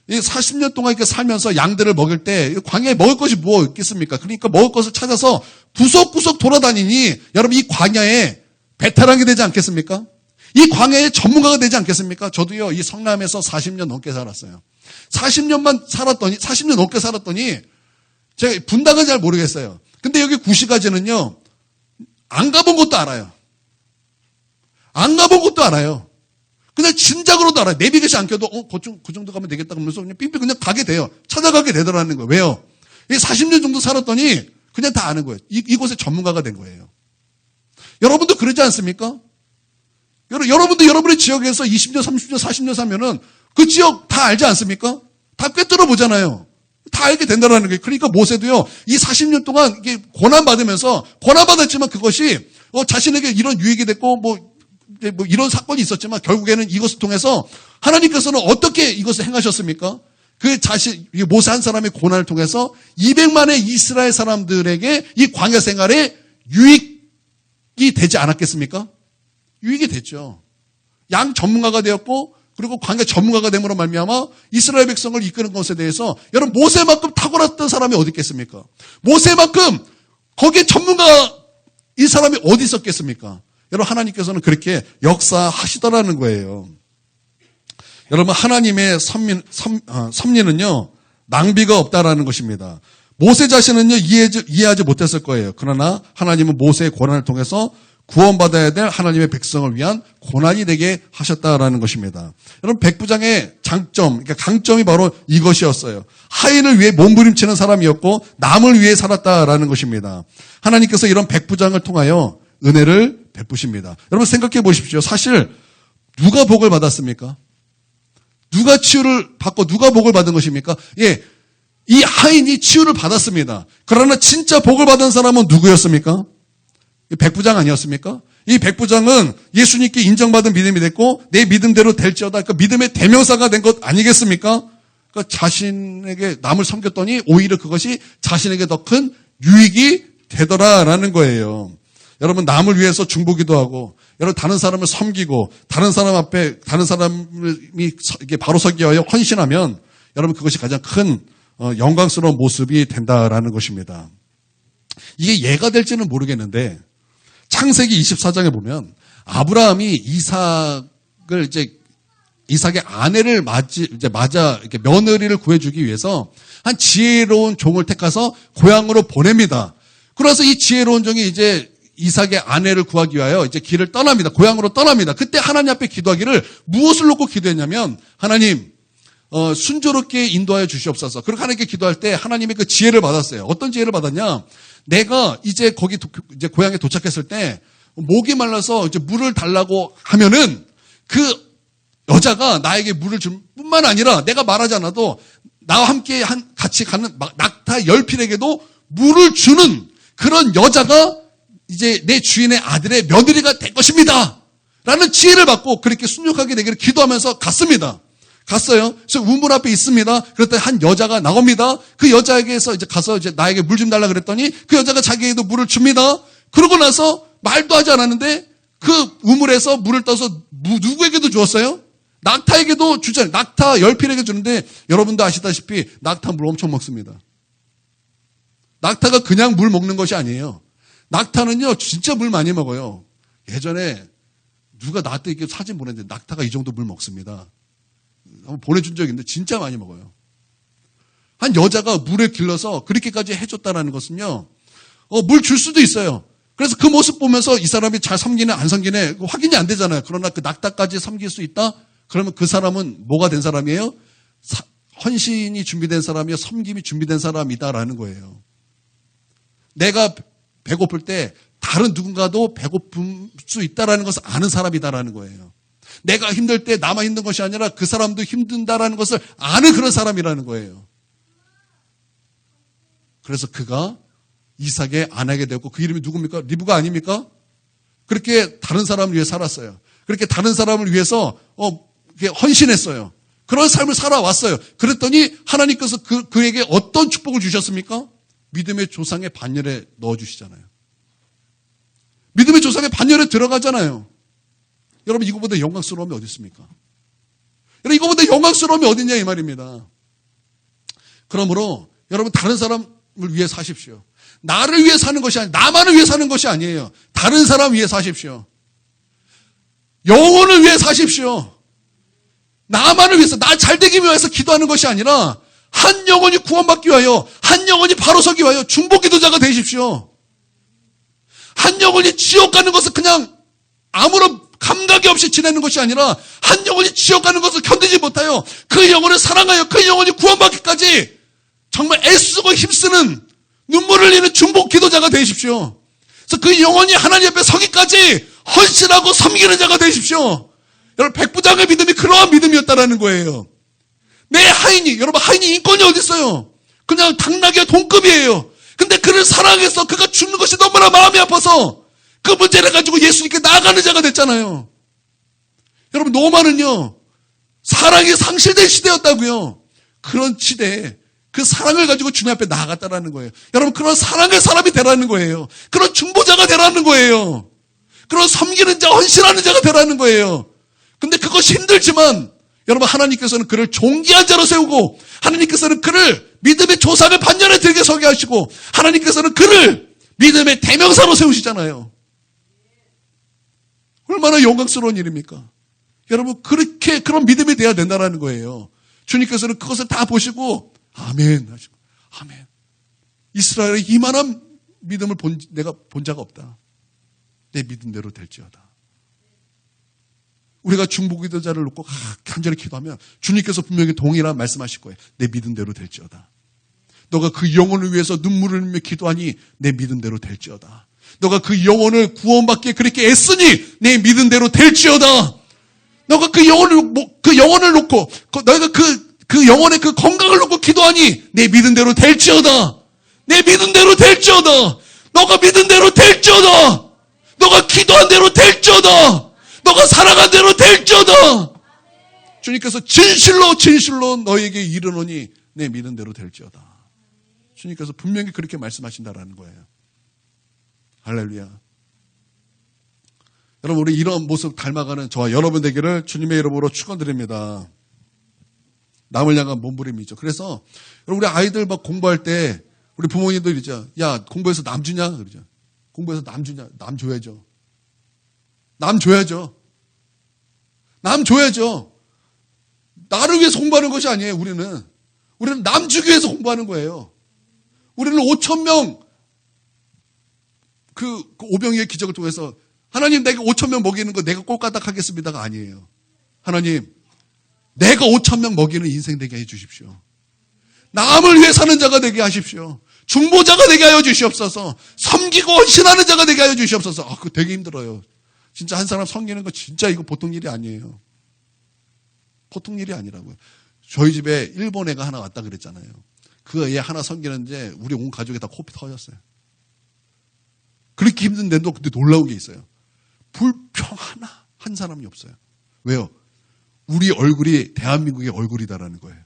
이 40년 동안 이렇게 살면서 양들을 먹일 때 광야에 먹을 것이 뭐 있겠습니까? 그러니까 먹을 것을 찾아서 구석구석 돌아다니니 여러분, 이 광야에 베테랑이 되지 않겠습니까? 이 광야의 전문가가 되지 않겠습니까? 저도요, 이 성남에서 40년 넘게 살았어요. 40년 넘게 살았더니 제가 분당은 잘 모르겠어요. 근데 여기 구시가지는요, 안 가본 것도 알아요. 안 가본 것도 알아요. 그냥 짐작으로도 알아요. 내비게이션 안 켜도 그 정도 가면 되겠다 그러면서 그냥 삥삥 그냥 가게 돼요. 찾아가게 되더라는 거예요. 왜요? 40년 정도 살았더니 그냥 다 아는 거예요. 이곳의 전문가가 된 거예요. 여러분도 그러지 않습니까? 여러분도 여러분의 지역에서 20년, 30년, 40년 살면은 그 지역 다 알지 않습니까? 다 꿰뚫어 보잖아요. 다 알게 된다는 거예요. 그러니까 모세도요, 이 40년 동안 이게 고난받으면서, 고난받았지만 그것이 자신에게 이런 유익이 됐고, 뭐 이런 사건이 있었지만 결국에는 이것을 통해서 하나님께서는 어떻게 이것을 행하셨습니까? 모세 한 사람의 고난을 통해서 200만의 이스라엘 사람들에게 이 광야 생활에 유익이 되지 않았겠습니까? 유익이 됐죠. 양 전문가가 되었고, 그리고 광야 전문가가 됨으로 말미암아 이스라엘 백성을 이끄는 것에 대해서 여러분, 모세만큼 탁월했던 사람이 어디 있겠습니까? 모세만큼 거기에 전문가 이 사람이 어디 있었겠습니까? 여러분, 하나님께서는 그렇게 역사하시더라는 거예요. 여러분, 하나님의 섭리는요, 낭비가 없다라는 것입니다. 모세 자신은요, 이해하지 못했을 거예요. 그러나 하나님은 모세의 고난을 통해서 구원받아야 될 하나님의 백성을 위한 고난이 되게 하셨다라는 것입니다. 여러분 백부장의 장점, 그러니까 강점이 바로 이것이었어요. 하인을 위해 몸부림치는 사람이었고 남을 위해 살았다라는 것입니다. 하나님께서 이런 백부장을 통하여 은혜를 베푸십니다. 여러분 생각해 보십시오. 사실 누가 복을 받았습니까? 누가 치유를 받고 누가 복을 받은 것입니까? 예, 이 하인이 치유를 받았습니다. 그러나 진짜 복을 받은 사람은 누구였습니까? 백부장 아니었습니까? 이 백부장은 예수님께 인정받은 믿음이 됐고 내 믿음대로 될지어다. 그러니까 믿음의 대명사가 된 것 아니겠습니까? 그러니까 자신에게 남을 섬겼더니 오히려 그것이 자신에게 더 큰 유익이 되더라라는 거예요. 여러분 남을 위해서 중보기도 하고 여러분 다른 사람을 섬기고 다른 사람 앞에 다른 사람이 바로 서기 위하여 헌신하면 여러분 그것이 가장 큰 영광스러운 모습이 된다라는 것입니다. 이게 예가 될지는 모르겠는데 창세기 24장에 보면 아브라함이 이삭의 아내를 맞아 이렇게 며느리를 구해주기 위해서 한 지혜로운 종을 택해서 고향으로 보냅니다. 그래서 이 지혜로운 종이 이제 이삭의 아내를 구하기 위하여 이제 길을 떠납니다. 고향으로 떠납니다. 그때 하나님 앞에 기도하기를 무엇을 놓고 기도했냐면 하나님 순조롭게 인도하여 주시옵소서. 그렇게 하나님께 기도할 때 하나님의 그 지혜를 받았어요. 어떤 지혜를 받았냐? 내가 이제 거기 이제 고향에 도착했을 때 목이 말라서 이제 물을 달라고 하면은 그 여자가 나에게 물을 줄 뿐만 아니라 내가 말하지 않아도 나와 함께 같이 가는 낙타 10필에게도 물을 주는 그런 여자가 이제 내 주인의 아들의 며느리가 될 것입니다. 라는 지혜를 받고 그렇게 순종하게 되기를 기도하면서 갔습니다. 갔어요. 그래서 우물 앞에 있습니다. 그랬더니 한 여자가 나옵니다. 그 여자에게서 이제 가서 이제 나에게 물 좀 달라 그랬더니 그 여자가 자기에게도 물을 줍니다. 그러고 나서 말도 하지 않았는데 그 우물에서 물을 떠서 누구에게도 주었어요? 낙타에게도 주잖아요. 낙타 10필에게 주는데 여러분도 아시다시피 낙타 물 엄청 먹습니다. 낙타가 그냥 물 먹는 것이 아니에요. 낙타는요 진짜 물 많이 먹어요. 예전에 누가 나한테 이렇게 사진 보냈는데 낙타가 이 정도 물 먹습니다. 한번 보내준 적이 있는데 진짜 많이 먹어요. 한 여자가 물에 길러서 그렇게까지 해줬다는 것은요 물 줄 수도 있어요. 그래서 그 모습 보면서 이 사람이 잘 섬기네 안 섬기네 확인이 안 되잖아요. 그러나 그 낙타까지 섬길 수 있다? 그러면 그 사람은 뭐가 된 사람이에요? 헌신이 준비된 사람이요 섬김이 준비된 사람이다라는 거예요. 내가 배고플 때 다른 누군가도 배고플 수 있다라는 것을 아는 사람이다라는 거예요. 내가 힘들 때 나만 힘든 것이 아니라 그 사람도 힘든다라는 것을 아는 그런 사람이라는 거예요. 그래서 그가 이삭의 아내가 되었고 그 이름이 누굽니까? 리브가 아닙니까? 그렇게 다른 사람을 위해 살았어요. 그렇게 다른 사람을 위해서 헌신했어요. 그런 삶을 살아왔어요. 그랬더니 하나님께서 그에게 어떤 축복을 주셨습니까? 믿음의 조상의 반열에 넣어주시잖아요. 믿음의 조상의 반열에 들어가잖아요. 여러분 이거보다 영광스러움이 어디 있습니까? 여러분 이거보다 영광스러움이 어딨냐 이 말입니다. 그러므로 여러분 다른 사람을 위해 사십시오. 나를 위해 사는 것이 아니에요. 나만을 위해 사는 것이 아니에요. 다른 사람 위해 사십시오. 영혼을 위해 사십시오. 나만을 위해서 나 잘되기 위해서 기도하는 것이 아니라 한 영혼이 구원받기 위하여 한 영혼이 바로 서기 위하여 중보기도자가 되십시오. 한 영혼이 지옥 가는 것을 그냥 아무런 감각이 없이 지내는 것이 아니라 한 영혼이 지옥 가는 것을 견디지 못하여 그 영혼을 사랑하여 그 영혼이 구원받기까지 정말 애쓰고 힘쓰는 눈물을 흘리는 중보기도자가 되십시오. 그래서 그 영혼이 하나님 앞에 서기까지 헌신하고 섬기는 자가 되십시오. 여러분 백부장의 믿음이 그러한 믿음이었다라는 거예요. 내 하인이 여러분 하인이 인권이 어디 있어요? 그냥 당나귀와 동급이에요. 근데 그를 사랑해서 그가 죽는 것이 너무나 마음이 아파서 그 문제를 가지고 예수님께 나아가는 자가 됐잖아요. 여러분 노마는요 사랑이 상실된 시대였다고요. 그런 시대에 그 사랑을 가지고 주님 앞에 나아갔다라는 거예요. 여러분 그런 사랑의 사람이 되라는 거예요. 그런 중보자가 되라는 거예요. 그런 섬기는 자, 헌신하는 자가 되라는 거예요. 근데 그것이 힘들지만 여러분 하나님께서는 그를 존귀한 자로 세우고 하나님께서는 그를 믿음의 조상의 반열에 들게 서게 하시고 하나님께서는 그를 믿음의 대명사로 세우시잖아요. 얼마나 영광스러운 일입니까? 여러분 그렇게 그런 믿음이 돼야 된다는 거예요. 주님께서는 그것을 다 보시고 아멘 하시고 아멘. 이스라엘에 이만한 믿음을 내가 본 자가 없다. 내 믿음대로 될지어다. 우리가 중보기도자를 놓고 간절히 기도하면 주님께서 분명히 동일한 말씀하실 거예요. 내 믿음대로 될지어다. 너가 그 영혼을 위해서 눈물을 흘리며 기도하니 내 믿음대로 될지어다. 너가 그 영혼을 구원받기에 그렇게 애쓰니 내 믿음대로 될지어다. 너가 그 영혼을 놓고 너희가 그 영혼의 그 건강을 놓고 기도하니 내 믿음대로 될지어다. 내 믿음대로 될지어다. 너가 믿은 대로 될지어다. 너가 기도한 대로 될지어다. 너가 살아간 대로 될지어다. 주님께서 진실로 너에게 이르노니 내 믿은 대로 될지어다. 주님께서 분명히 그렇게 말씀하신다라는 거예요. 할렐루야. 여러분, 우리 이런 모습 닮아가는 저와 여러분 되기를 주님의 이름으로 축원드립니다. 남을 향한 몸부림이죠. 그래서 우리 아이들 막 공부할 때 우리 부모님도 이러죠. 야, 공부해서 남 주냐? 그러죠. 공부해서 남 주냐? 남 줘야죠. 남 줘야죠. 남 줘야죠. 나를 위해서 공부하는 것이 아니에요, 우리는. 우리는 남 주기 위해서 공부하는 거예요. 우리는 5,000명, 그 오병이의 기적을 통해서 하나님 내가 5,000명 먹이는 거 내가 꼴까닥 하겠습니다가 아니에요. 하나님, 내가 5,000명 먹이는 인생 되게 해 주십시오. 남을 위해 사는 자가 되게 하십시오. 중보자가 되게 하여 주시옵소서. 섬기고 헌신하는 자가 되게 하여 주시옵소서. 그거 되게 힘들어요. 진짜 한 사람 섬기는 거 진짜 이거 보통 일이 아니에요. 보통 일이 아니라고요. 저희 집에 일본 애가 하나 왔다 그랬잖아요. 그 애 하나 섬기는데 우리 온 가족이 다 코피 터졌어요. 그렇게 힘든데도 근데 놀라운 게 있어요. 불평 하나 한 사람이 없어요. 왜요? 우리 얼굴이 대한민국의 얼굴이다라는 거예요.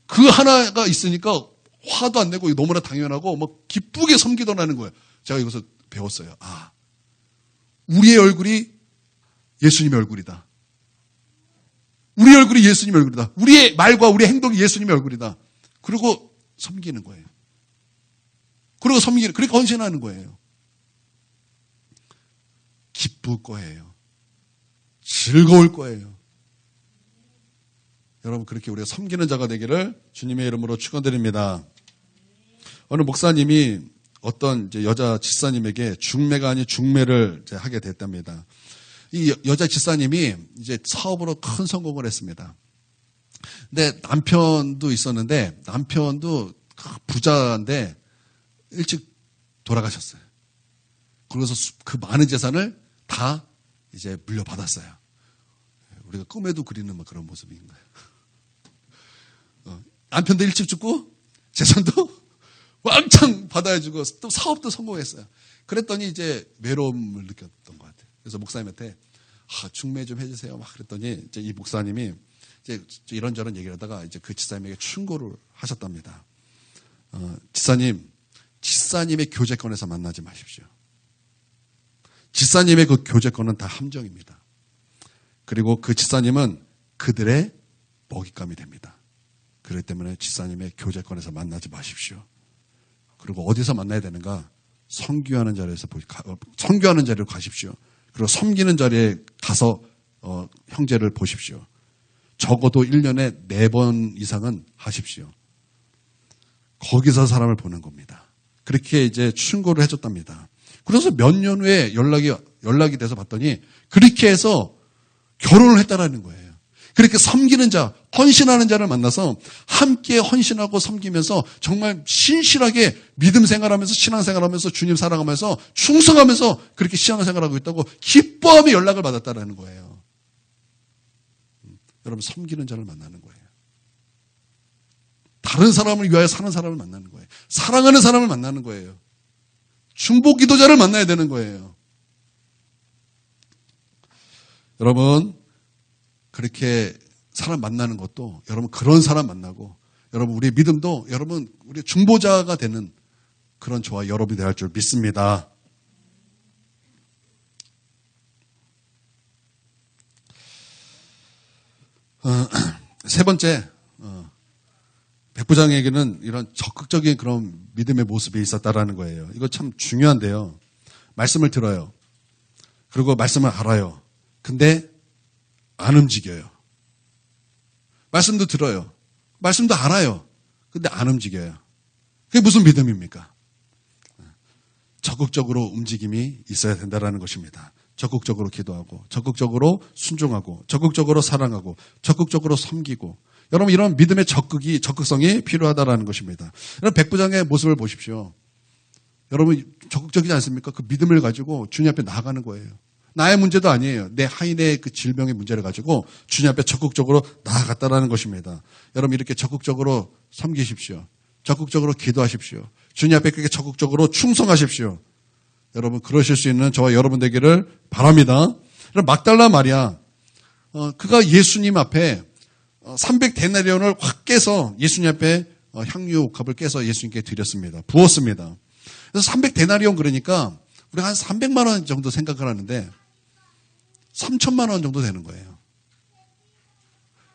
그 하나가 있으니까 화도 안 내고 너무나 당연하고 막 기쁘게 섬기더라는 거예요. 제가 여기서 배웠어요. 우리의 얼굴이 예수님의 얼굴이다. 우리 얼굴이 예수님의 얼굴이다. 우리의 말과 우리의 행동이 예수님의 얼굴이다. 그리고 섬기는 거예요. 그리고 그렇게 헌신하는 거예요. 기쁠 거예요. 즐거울 거예요. 여러분, 그렇게 우리가 섬기는 자가 되기를 주님의 이름으로 축원드립니다. 어느 목사님이 어떤 이제 여자 집사님에게 중매가 아닌 중매를 이제 하게 됐답니다. 이 여자 집사님이 이제 사업으로 큰 성공을 했습니다. 근데 남편도 있었는데 남편도 부자인데 일찍 돌아가셨어요. 그래서 그 많은 재산을 다 이제 물려받았어요. 우리가 꿈에도 그리는 그런 모습인 거예요. 남편도 일찍 죽고 재산도 왕창 받아주고 또 사업도 성공했어요. 그랬더니 이제 외로움을 느꼈던 것 같아요. 그래서 목사님한테 중매 좀 해주세요. 막 그랬더니 이제 이 목사님이 이제 이런저런 얘기를 하다가 이제 그 집사님에게 충고를 하셨답니다. 집사님의 교제권에서 만나지 마십시오. 집사님의 그 교제권은 다 함정입니다. 그리고 그 집사님은 그들의 먹잇감이 됩니다. 그렇기 때문에 집사님의 교제권에서 만나지 마십시오. 그리고 어디서 만나야 되는가? 선교하는 자리로 가십시오. 그리고 섬기는 자리에 가서 형제를 보십시오. 적어도 1년에 4번 이상은 하십시오. 거기서 사람을 보는 겁니다. 그렇게 이제 충고를 해줬답니다. 그래서 몇 년 후에 연락이 돼서 봤더니 그렇게 해서 결혼을 했다라는 거예요. 그렇게 섬기는 자, 헌신하는 자를 만나서 함께 헌신하고 섬기면서 정말 신실하게 믿음 생활하면서 신앙 생활하면서 주님 사랑하면서 충성하면서 그렇게 신앙 생활하고 있다고 기뻐하며 연락을 받았다라는 거예요. 여러분, 섬기는 자를 만나는 거예요. 다른 사람을 위하여 사는 사람을 만나는 거예요. 사랑하는 사람을 만나는 거예요. 중보 기도자를 만나야 되는 거예요. 여러분, 그렇게 사람 만나는 것도 여러분 그런 사람 만나고 여러분 우리의 믿음도 여러분 우리 중보자가 되는 그런 저와 여러분이 될 줄 믿습니다. 세 번째, 백부장에게는 이런 적극적인 그런 믿음의 모습이 있었다라는 거예요. 이거 참 중요한데요. 말씀을 들어요. 그리고 말씀을 알아요. 근데 안 움직여요. 말씀도 들어요. 말씀도 알아요. 근데 안 움직여요. 그게 무슨 믿음입니까? 적극적으로 움직임이 있어야 된다는 것입니다. 적극적으로 기도하고, 적극적으로 순종하고, 적극적으로 사랑하고, 적극적으로 섬기고. 여러분, 이런 믿음의 적극성이 필요하다는 것입니다. 여러분, 백부장의 모습을 보십시오. 여러분, 적극적이지 않습니까? 그 믿음을 가지고 주님 앞에 나아가는 거예요. 나의 문제도 아니에요. 내 하인의 그 질병의 문제를 가지고 주님 앞에 적극적으로 나아갔다는 것입니다. 여러분, 이렇게 적극적으로 섬기십시오. 적극적으로 기도하십시오. 주님 앞에 그렇게 적극적으로 충성하십시오. 여러분, 그러실 수 있는 저와 여러분 되기를 바랍니다. 막달라 마리아, 그가 예수님 앞에 300데나리온을 확 깨서 예수님 앞에 향유 옥합을 깨서 예수님께 드렸습니다. 부었습니다. 그래서 300데나리온 그러니까 우리가 한 300만 원 정도 생각을 하는데 3천만 원 정도 되는 거예요.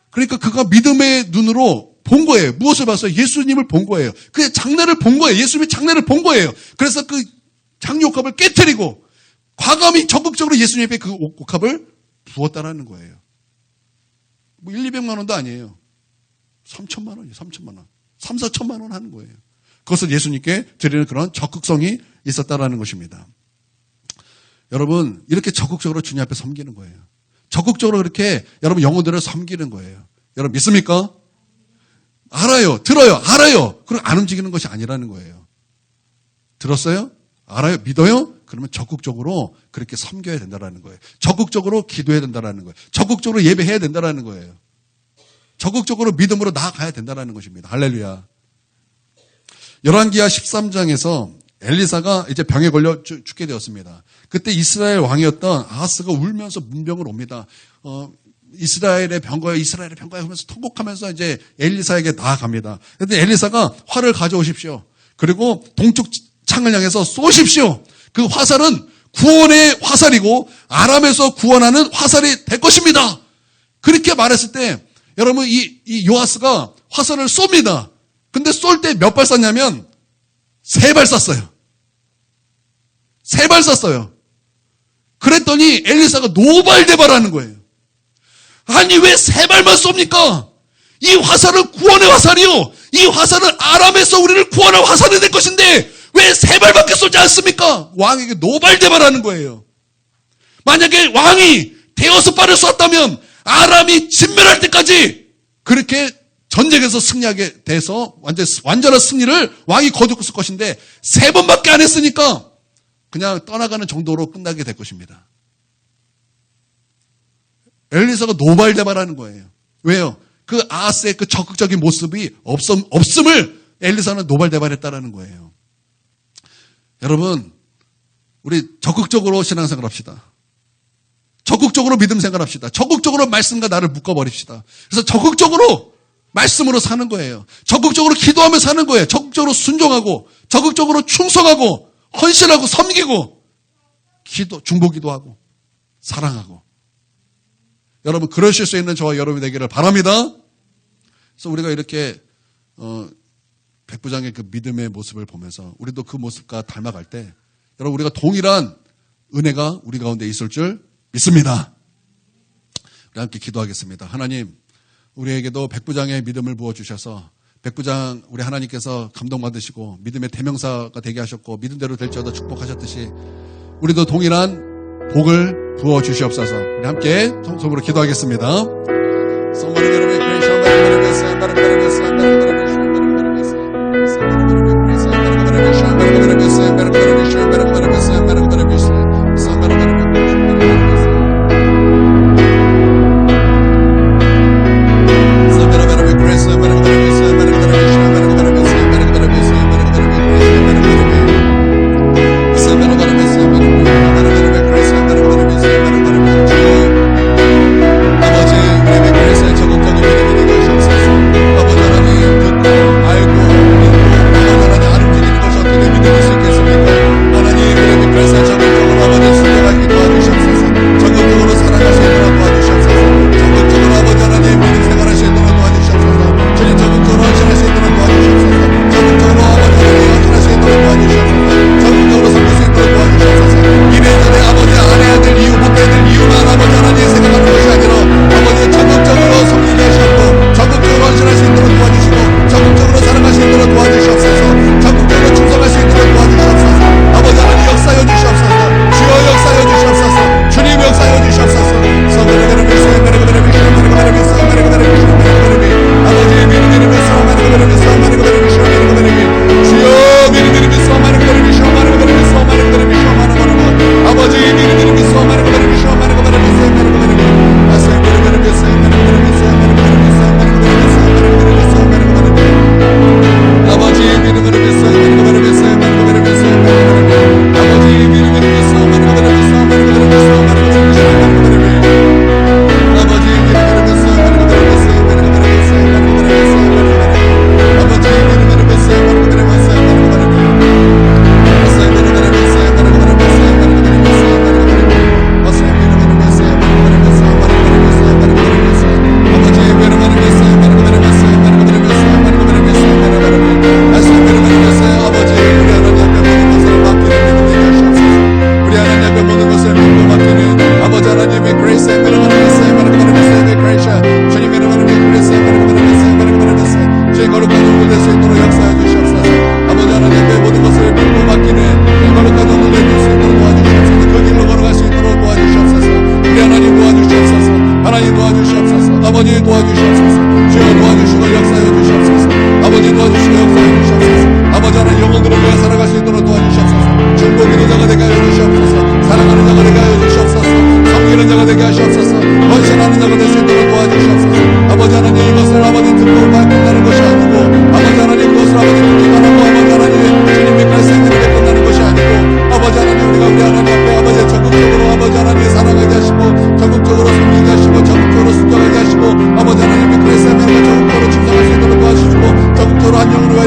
그러니까 그가 믿음의 눈으로 본 거예요. 무엇을 봤어요? 예수님을 본 거예요. 그의 장례를 본 거예요. 예수님의 장례를 본 거예요. 그래서 그 향유옥합을 깨뜨리고 과감히 적극적으로 예수님 앞에 그 옥합을 부었다라는 거예요. 뭐 1, 200만 원도 아니에요. 3천만 원이에요. 3천만 원. 3, 4천만 원 하는 거예요. 그것을 예수님께 드리는 그런 적극성이 있었다라는 것입니다. 여러분, 이렇게 적극적으로 주님 앞에 섬기는 거예요. 적극적으로 그렇게 여러분 영혼들을 섬기는 거예요. 여러분 믿습니까? 알아요. 들어요. 알아요. 그럼 안 움직이는 것이 아니라는 거예요. 들었어요? 알아요? 믿어요? 그러면 적극적으로 그렇게 섬겨야 된다는 거예요. 적극적으로 기도해야 된다는 거예요. 적극적으로 예배해야 된다는 거예요. 적극적으로 믿음으로 나아가야 된다는 것입니다. 할렐루야. 열왕기하 13장에서 엘리사가 이제 병에 걸려 죽게 되었습니다. 그때 이스라엘 왕이었던 아하스가 울면서 문병을 옵니다. 이스라엘의 병거야, 이스라엘의 병거야 하면서 통곡하면서 이제 엘리사에게 나아갑니다. 그런데 엘리사가 활을 가져오십시오. 그리고 동쪽 창을 향해서 쏘십시오. 그 화살은 구원의 화살이고 아람에서 구원하는 화살이 될 것입니다. 그렇게 말했을 때 여러분 이 요아스가 화살을 쏩니다. 근데 쏠 때 몇 발 쐈냐면 3발 쐈어요. 3발 쐈어요. 그랬더니 엘리사가 노발대발하는 거예요. 아니 왜 3발만 쏩니까? 이 화살은 구원의 화살이요. 이 화살은 아람에서 우리를 구원할 화살이 될 것인데 왜 3발밖에 쏘지 않습니까? 왕에게 노발대발하는 거예요. 만약에 왕이 대여섯 발을 쐈다면 아람이 진멸할 때까지 그렇게 전쟁에서 승리하게 돼서 완전한 승리를 왕이 거두었을 것인데 3번밖에 안 했으니까 그냥 떠나가는 정도로 끝나게 될 것입니다. 엘리사가 노발대발하는 거예요. 왜요? 그 아하스의 그 적극적인 모습이 없음을 엘리사는 노발대발했다라는 거예요. 여러분, 우리 적극적으로 신앙생활 합시다. 적극적으로 믿음 생활합시다. 적극적으로 말씀과 나를 묶어버립시다. 그래서 적극적으로 말씀으로 사는 거예요. 적극적으로 기도하며 사는 거예요. 적극적으로 순종하고, 적극적으로 충성하고, 헌신하고, 섬기고, 중보기도하고, 사랑하고. 여러분, 그러실 수 있는 저와 여러분이 되기를 바랍니다. 그래서 우리가 이렇게, 백부장의 그 믿음의 모습을 보면서 우리도 그 모습과 닮아갈 때, 여러분, 우리가 동일한 은혜가 우리 가운데 있을 줄 믿습니다. 우리 함께 기도하겠습니다. 하나님, 우리에게도 백부장의 믿음을 부어주셔서 백부장 우리 하나님께서 감동받으시고 믿음의 대명사가 되게 하셨고 믿음대로 될지어다 축복하셨듯이 우리도 동일한 복을 부어주시옵소서. 우리 함께 통성으로 기도하겠습니다.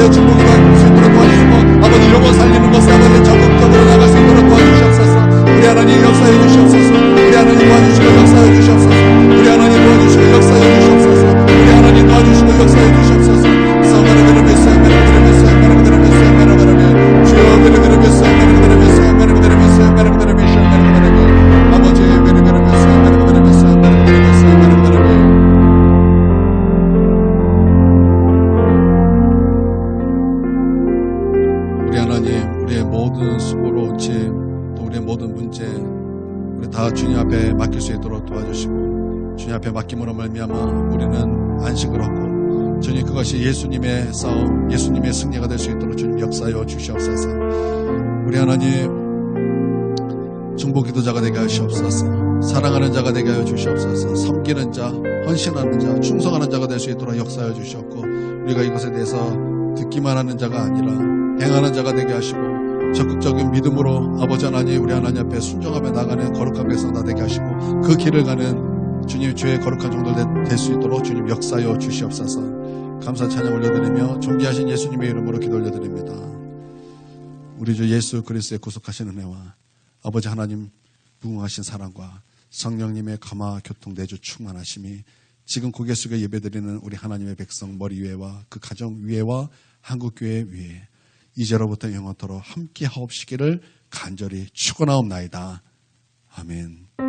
아버지 중보기도 할 수 있도록 도와주시고 아버지 영혼 살리는 것에 아버지 적극적으로 나갈 수 있도록 도와주시옵소서. 우리 하나님 역사해 주시옵소서. 우리 하나님 도와주시고 역사해 주시옵소서. 우리 하나님 도와주시고 역사해 주시옵소서. 우리 하나님 도와주시고 역사해 주시옵소서. 우리 하나님, 우리의 모든 수고로 짐, 또 우리의 모든 문제, 우리 다 주님 앞에 맡길 수 있도록 도와주시고, 주님 앞에 맡김으로 말미암아 우리는 안식을 얻고, 주님 그것이 예수님의 싸움, 예수님의 승리가 될 수 있도록 주님 역사하여 주시옵소서. 우리 하나님, 중보 기도자가 되게 하시옵소서. 사랑하는 자가 되게 하여 주시옵소서. 섬기는 자, 헌신하는 자, 충성하는 자가 될 수 있도록 역사하여 주시옵고, 우리가 이것에 대해서 듣기만 하는 자가 아니라 행하는 자가 되게 하시고 적극적인 믿음으로 아버지 하나님 우리 하나님 앞에 순종하며 나가는 거룩한 백성 다 되게 하시고 그 길을 가는 주님 주의 거룩한 종들 될 수 있도록 주님 역사하여 주시옵소서. 감사 찬양 올려드리며 존귀하신 예수님의 이름으로 기도 올려드립니다. 우리 주 예수 그리스도의 구속하신 은혜와 아버지 하나님 무궁하신 사랑과 성령님의 감화 교통 내주 충만하심이 지금 고개 숙여 예배드리는 우리 하나님의 백성 머리 위에와 그 가정 위에와 한국교회 위에 이제로부터 영원토록 함께 하옵시기를 간절히 축원하옵나이다. 아멘.